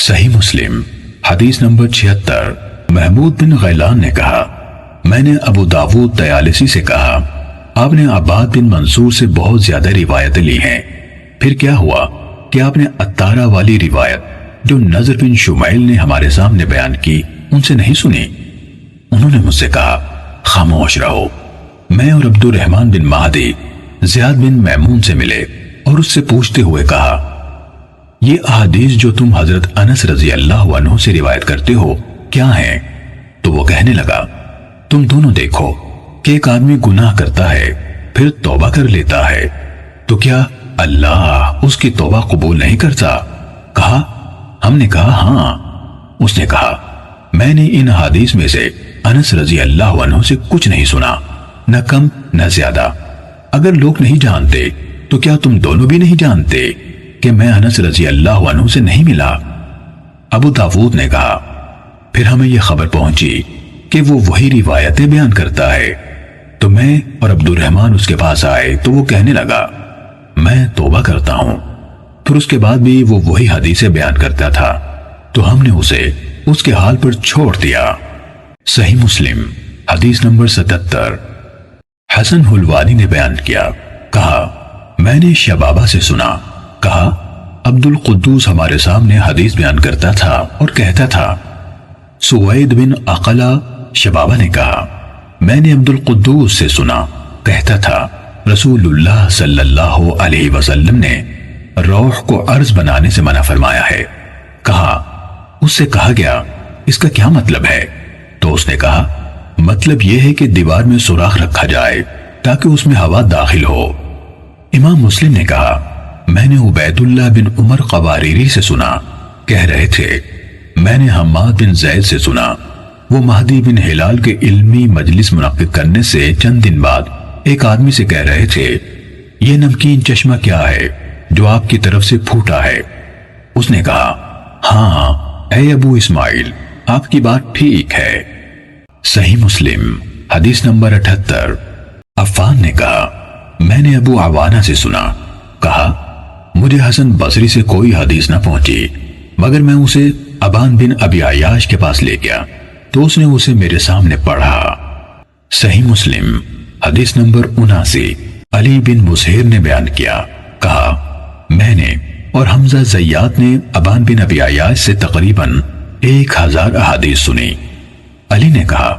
صحیح مسلم حدیث نمبر 76۔ محمود بن غیلان نے کہا میں نے ابو داود طیالسی سے کہا آپ نے عباد بن منصور سے بہت زیادہ روایتیں لی ہیں، پھر کیا ہوا کہ آپ نے اتارہ والی روایت جو نضر بن شمیل نے ہمارے سامنے بیان کی ان سے نہیں سنی؟ انہوں نے مجھ سے کہا خاموش رہو۔ میں اور عبد الرحمن بن مہدی زیاد بن میمون سے ملے اور اس سے پوچھتے ہوئے کہا یہ احادیث جو تم حضرت انس رضی اللہ عنہ سے روایت کرتے ہو کیا ہیں؟ تو وہ کہنے لگا تم دونوں دیکھو کہ ایک آدمی گناہ کرتا ہے پھر توبہ کر لیتا ہے تو کیا اللہ اس کی توبہ قبول نہیں کرتا؟ کہا ہم نے کہا ہاں۔ اس نے کہا میں نے ان حدیث میں سے انس رضی اللہ عنہ سے کچھ نہیں سنا، نہ کم نہ زیادہ۔ اگر لوگ نہیں جانتے تو کیا تم دونوں بھی نہیں جانتے کہ میں انس رضی اللہ عنہ سے نہیں ملا؟ ابو داود نے کہا پھر ہمیں یہ خبر پہنچی کہ وہ وہی روایتیں بیان کرتا ہے، تو میں اور عبد الرحمن اس کے پاس آئے تو وہ کہنے لگا میں توبہ کرتا ہوں، پھر اس کے بعد بھی وہ وہی حدیثیں بیان کرتا تھا، تو ہم نے اسے اس کے حال پر چھوڑ دیا۔ صحیح مسلم حدیث نمبر 77۔ حسن حلوانی نے بیان کیا، کہا میں نے شبابہ سے سنا، کہا عبد القدوس ہمارے سامنے حدیث بیان کرتا تھا اور کہتا تھا۔ سوید بن عقلہ شبابہ نے کہا میں نے عبد القدوس سے سنا، کہتا تھا رسول اللہ صلی اللہ علیہ وسلم نے روح کو عرض بنانے سے منع فرمایا ہے۔ کہا اس سے کہا گیا اس کا کیا مطلب ہے؟ تو اس نے کہا مطلب یہ ہے کہ دیوار میں سوراخ رکھا جائے تاکہ اس میں ہوا داخل ہو۔ امام مسلم نے کہا میں نے عبید اللہ بن عمر قواریری سے سنا، کہہ رہے تھے میں نے حماد بن زید سے سنا، وہ مہدی بن ہلال کے علمی مجلس منعقد کرنے سے چند دن بعد ایک آدمی سے کہہ رہے تھے یہ نمکین چشمہ کیا ہے جو آپ کی طرف سے پھوٹا ہے؟ اس نے کہا ہاں اے ابو اسماعیل آپ کی بات ٹھیک ہے۔ صحیح مسلم حدیث نمبر 78۔ عفان نے کہا میں نے ابو عوانہ سے سنا، کہا مجھے حسن بصری سے کوئی حدیث نہ پہنچی مگر میں اسے ابان بن ابی عیاش کے پاس لے گیا تو اس نے اسے میرے سامنے پڑھا۔ صحیح مسلم حدیث نمبر 79۔ علی بن مسہر نے بیان کیا، کہا میں نے اور حمزہ زیات نے ابان بن ابی عیاش سے تقریباً 1000 احادیث سنی۔ علی نے کہا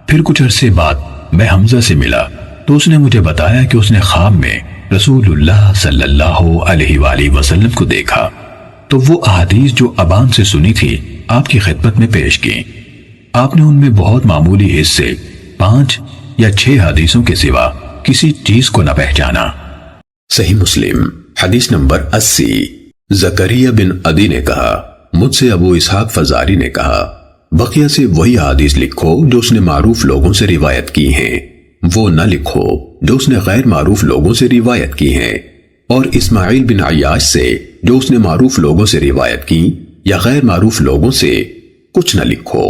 پھر کچھ عرصے بعد میں حمزہ سے ملا تو اس نے مجھے بتایا کہ اس نے خواب میں رسول اللہ صلی اللہ علیہ وآلہ وسلم کو دیکھا تو وہ احادیث جو ابان سے سنی تھی آپ کی خدمت میں پیش کی۔ آپ نے ان میں بہت معمولی حصے 5 یا 6 حدیثوں کے سوا کسی چیز کو نہ پہچانا۔ صحیح مسلم حدیث نمبر 80۔ زکریا بن عدی نے کہا مجھ سے ابو اسحاق فزاری نے کہا بقیہ سے وہی حدیث لکھو جو اس نے معروف لوگوں سے روایت کی ہیں، وہ نہ لکھو جو اس نے غیر معروف لوگوں سے روایت کی ہیں، اور اسماعیل بن عیاش سے جو اس نے معروف لوگوں سے روایت کی یا غیر معروف لوگوں سے کچھ نہ لکھو۔